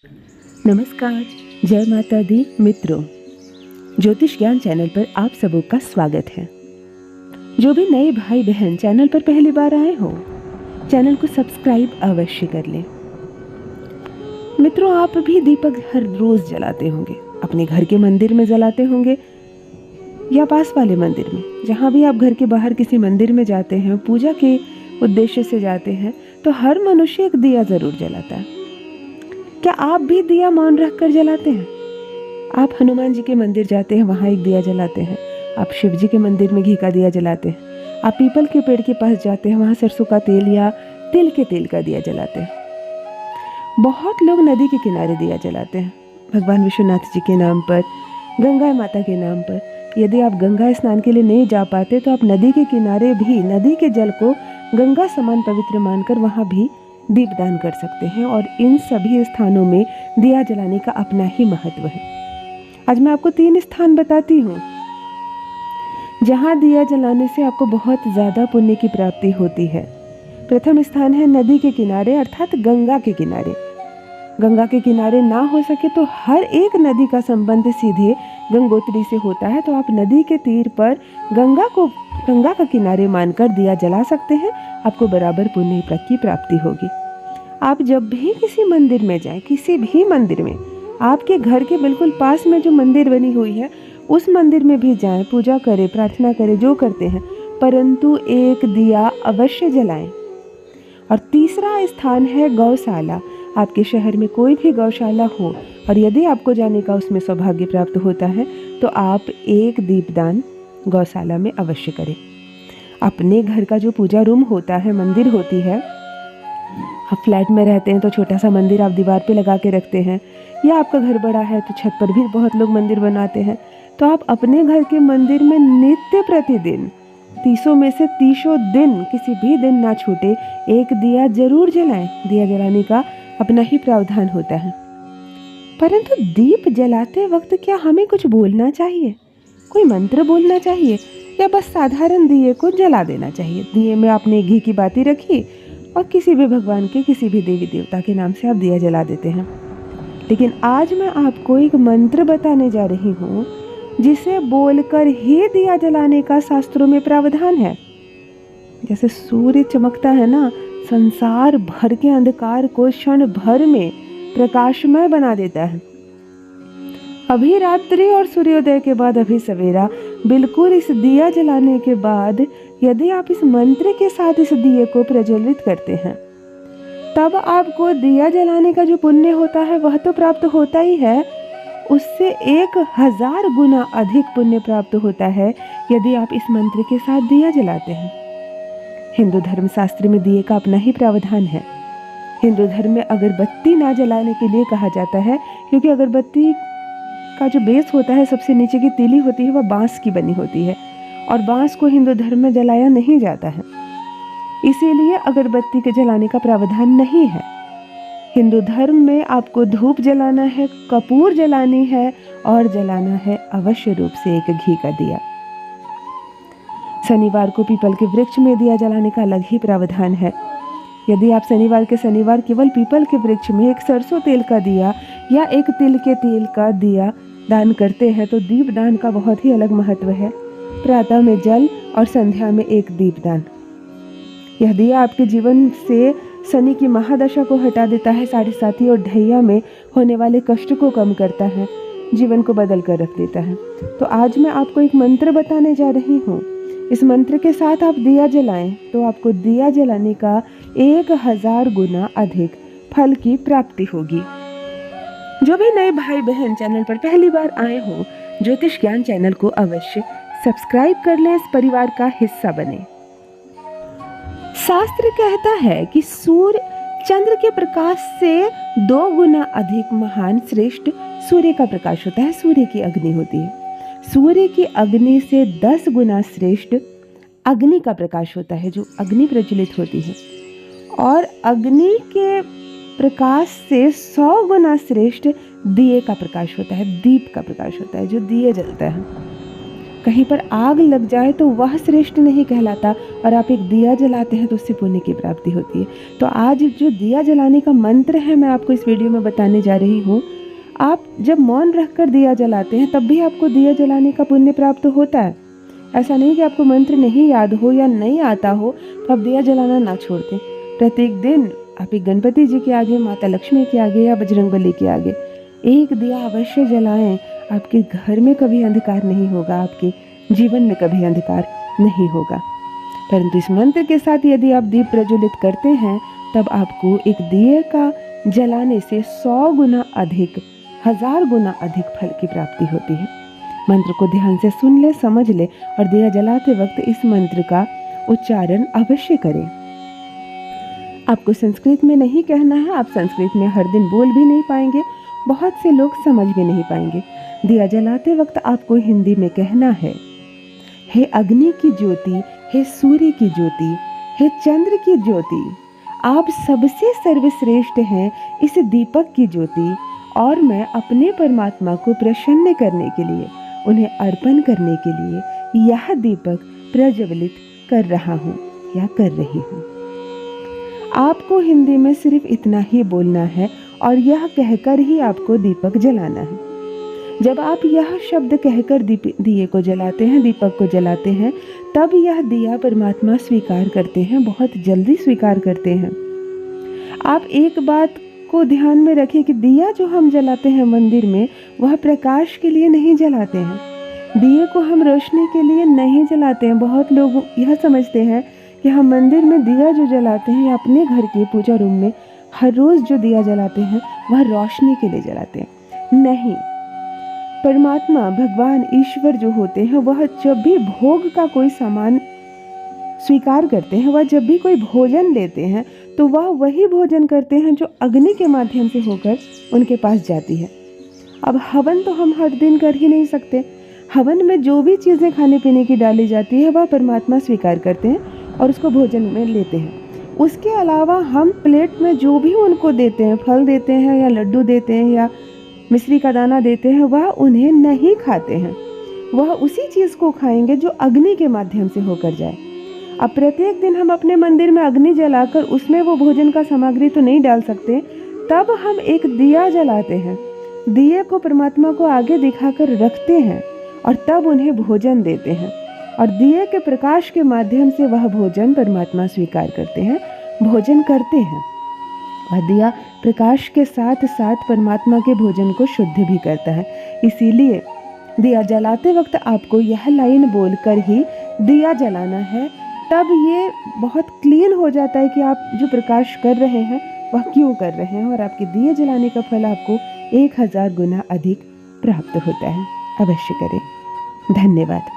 नमस्कार, जय माता दी मित्रों। ज्योतिष ज्ञान चैनल पर आप सबों का स्वागत है। जो भी नए भाई बहन चैनल पर पहली बार आए हो, चैनल को सब्सक्राइब अवश्य कर लें। मित्रों, आप भी दीपक हर रोज जलाते होंगे, अपने घर के मंदिर में जलाते होंगे या पास वाले मंदिर में। जहाँ भी आप घर के बाहर किसी मंदिर में जाते हैं, पूजा के उद्देश्य से जाते हैं, तो हर मनुष्य एक दिया जरूर जलाता है। क्या आप भी दिया मौन रख कर जलाते हैं? आप हनुमान जी के मंदिर जाते हैं, वहाँ एक दिया जलाते हैं। आप शिव जी के मंदिर में घी का दिया जलाते हैं। आप पीपल के पेड़ के पास जाते हैं, वहाँ सरसों का तेल या तिल के तेल का दिया जलाते हैं। बहुत लोग नदी के किनारे दिया जलाते हैं, भगवान विश्वनाथ जी के नाम पर, गंगा माता के नाम पर। यदि आप गंगा स्नान के लिए नहीं जा पाते तो आप नदी के किनारे भी नदी के जल को गंगा समान पवित्र मानकर वहाँ भी दीपदान कर सकते हैं। और इन सभी स्थानों में दिया जलाने का अपना ही महत्व है। आज मैं आपको 3 स्थान बताती हूँ जहाँ दिया जलाने से आपको बहुत ज़्यादा पुण्य की प्राप्ति होती है। प्रथम स्थान है नदी के किनारे, अर्थात गंगा के किनारे। गंगा के किनारे ना हो सके तो हर एक नदी का संबंध सीधे गंगोत्री से होता है, तो आप नदी के तीर पर गंगा का किनारे मानकर दिया जला सकते हैं। आपको बराबर पुण्य की प्राप्ति होगी। आप जब भी किसी मंदिर में जाएं, किसी भी मंदिर में, आपके घर के बिल्कुल पास में जो मंदिर बनी हुई है उस मंदिर में भी जाएं, पूजा करें, प्रार्थना करें, जो करते हैं, परंतु एक दिया अवश्य जलाएं। और तीसरा स्थान है गौशाला। आपके शहर में कोई भी गौशाला हो और यदि आपको जाने का उसमें सौभाग्य प्राप्त होता है तो आप एक दीपदान गौशाला में अवश्य करें। अपने घर का जो पूजा रूम होता है, मंदिर होती है, आप फ्लैट में रहते हैं तो छोटा सा मंदिर आप दीवार पे लगा के रखते हैं, या आपका घर बड़ा है तो छत पर भी बहुत लोग मंदिर बनाते हैं। तो आप अपने घर के मंदिर में नित्य प्रतिदिन 30 में से 30 दिन, किसी भी दिन ना छूटे, एक दिया जरूर जलाएं। दिया जलाने का अपना ही प्रावधान होता है। परंतु दीप जलाते वक्त क्या हमें कुछ बोलना चाहिए? कोई मंत्र बोलना चाहिए या बस साधारण दिए को जला देना चाहिए? दिए में आपने घी की बाती रखी और किसी भी भगवान के, किसी भी देवी देवता के नाम से आप दिया जला देते हैं। लेकिन आज मैं आपको एक मंत्र बताने जा रही हूँ जिसे बोलकर ही दिया जलाने का शास्त्रों में प्रावधान है। जैसे सूर्य चमकता है ना, संसार भर के अंधकार को क्षण भर में प्रकाशमय बना देता है। अभी रात्रि और सूर्योदय के बाद अभी सवेरा, बिल्कुल इस दिया जलाने के बाद यदि आप इस मंत्र के साथ इस दिए को प्रज्वलित करते हैं, तब आपको दिया जलाने का जो पुण्य होता है वह तो प्राप्त होता ही है, उससे 1000 गुना अधिक पुण्य प्राप्त होता है यदि आप इस मंत्र के साथ दिया जलाते हैं। हिंदू धर्म शास्त्र में दिए का अपना ही प्रावधान है। हिंदू धर्म में अगरबत्ती ना जलाने के लिए कहा जाता है, क्योंकि अगरबत्ती का जो बेस होता है, सबसे नीचे की तीली होती है, वह बांस की बनी होती है और बांस को हिंदू धर्म में जलाया नहीं जाता है। इसीलिए अगरबत्ती के जलाने का प्रावधान नहीं है। हिंदू धर्म में आपको धूप जलाना है, कपूर जलानी है और जलाना है अवश्य रूप से एक घी का दिया। शनिवार को पीपल के वृक्ष में दिया जलाने का अलग ही प्रावधान है। यदि आप शनिवार के शनिवार केवल पीपल के वृक्ष में एक सरसों तेल का दिया या एक तिल के तेल का दिया दान करते हैं तो दीपदान का बहुत ही अलग महत्व है। प्रातः में जल और संध्या में एक दीपदान। यह दिया आपके जीवन से शनि की महादशा को हटा देता है, 7.5 और ढैया में होने वाले कष्ट को कम करता है, जीवन को बदल कर रख देता है। तो आज मैं आपको एक मंत्र बताने जा रही हूँ। इस मंत्र के साथ आप दिया जलाएं तो आपको दिया जलाने का 1000 गुना अधिक फल की प्राप्ति होगी। जो भी नए भाई बहन चैनल पर पहली बार आए हो, ज्योतिष ज्ञान चैनल को अवश्य सब्सक्राइब कर लें, इस परिवार का हिस्सा बने। शास्त्र कहता है कि सूर्य चंद्र के प्रकाश से 2 गुना अधिक महान श्रेष्ठ सूर्य का प्रकाश होता है, सूर्य की अग्नि होती है। सूर्य की अग्नि से 10 गुना श्रेष्ठ अग्नि का प्रकाश होता है, जो अग्नि प्रज्वलित होती है। और अग्नि के प्रकाश से 100 गुना श्रेष्ठ दिए का प्रकाश होता है, दीप का प्रकाश होता है, जो दिए जलता है। कहीं पर आग लग जाए तो वह श्रेष्ठ नहीं कहलाता, और आप एक दिया जलाते हैं तो उससे पुण्य की प्राप्ति होती है। तो आज जो दिया जलाने का मंत्र है मैं आपको इस वीडियो में बताने जा रही हूँ। आप जब मौन रखकर दिया जलाते हैं तब भी आपको दिया जलाने का पुण्य प्राप्त होता है। ऐसा नहीं कि आपको मंत्र नहीं याद हो या नहीं आता हो तो आप दिया जलाना ना छोड़ दें। प्रत्येक दिन आप एक गणपति जी के आगे, माता लक्ष्मी के आगे या बजरंगबली के आगे एक दिया अवश्य जलाएं। आपके घर में कभी अंधकार नहीं होगा, आपके जीवन में कभी अंधकार नहीं होगा। परंतु इस मंत्र के साथ यदि आप दीप प्रज्वलित करते हैं तब आपको एक दिए का जलाने से 100 गुना अधिक, 1000 गुना अधिक फल की प्राप्ति होती है। मंत्र को ध्यान से सुन ले, समझ ले और दिया जलाते वक्त इस मंत्र का उच्चारण अवश्य करें। आपको संस्कृत में नहीं कहना है, आप संस्कृत में हर दिन बोल भी नहीं पाएंगे, बहुत से लोग समझ भी नहीं पाएंगे। दिया जलाते वक्त आपको हिंदी में कहना है, हे अग्नि की ज्योति, हे सूर्य की ज्योति, हे चंद्र की ज्योति, आप सबसे सर्वश्रेष्ठ हैं इस दीपक की ज्योति, और मैं अपने परमात्मा को प्रसन्न करने के लिए, उन्हें अर्पण करने के लिए यह दीपक प्रज्वलित कर रहा हूँ या कर रही हूँ। आपको हिंदी में सिर्फ इतना ही बोलना है और यह कहकर ही आपको दीपक जलाना है। जब आप यह शब्द कहकर दिए को जलाते हैं, दीपक को जलाते हैं, तब यह दिया परमात्मा स्वीकार करते हैं, बहुत जल्दी स्वीकार करते हैं। आप एक बात को ध्यान में रखें कि दिया जो हम जलाते हैं मंदिर में, वह प्रकाश के लिए नहीं जलाते हैं। दिए को हम रोशनी के लिए नहीं जलाते हैं। बहुत लोग यह समझते हैं कि हम मंदिर में दिया जो जलाते हैं या अपने घर के पूजा रूम में हर रोज़ जो दिया जलाते हैं वह रोशनी के लिए जलाते हैं। नहीं, परमात्मा, भगवान, ईश्वर जो होते हैं वह जब भी भोग का कोई सामान स्वीकार करते हैं, वह जब भी कोई भोजन लेते हैं तो वह वही भोजन करते हैं जो अग्नि के माध्यम से होकर उनके पास जाती है। अब हवन तो हम हर दिन कर ही नहीं सकते। हवन में जो भी चीज़ें खाने पीने की डाली जाती है वह परमात्मा स्वीकार करते हैं और उसको भोजन में लेते हैं। उसके अलावा हम प्लेट में जो भी उनको देते हैं, फल देते हैं या लड्डू देते हैं या मिश्री का दाना देते हैं, वह उन्हें नहीं खाते हैं। वह उसी चीज़ को खाएंगे जो अग्नि के माध्यम से होकर जाए। अब प्रत्येक दिन हम अपने मंदिर में अग्नि जलाकर उसमें वो भोजन का सामग्री तो नहीं डाल सकते, तब हम एक दिया जलाते हैं, दिए को परमात्मा को आगे दिखाकर रखते हैं और तब उन्हें भोजन देते हैं, और दिए के प्रकाश के माध्यम से वह भोजन परमात्मा स्वीकार करते हैं, भोजन करते हैं। वह दिया प्रकाश के साथ साथ परमात्मा के भोजन को शुद्ध भी करता है। इसीलिए दिया जलाते वक्त आपको यह लाइन बोलकर ही दिया जलाना है। तब ये बहुत क्लीन हो जाता है कि आप जो प्रकाश कर रहे हैं वह क्यों कर रहे हैं, और आपके दिए जलाने का फल आपको 1000 गुना अधिक प्राप्त होता है। अवश्य करें। धन्यवाद।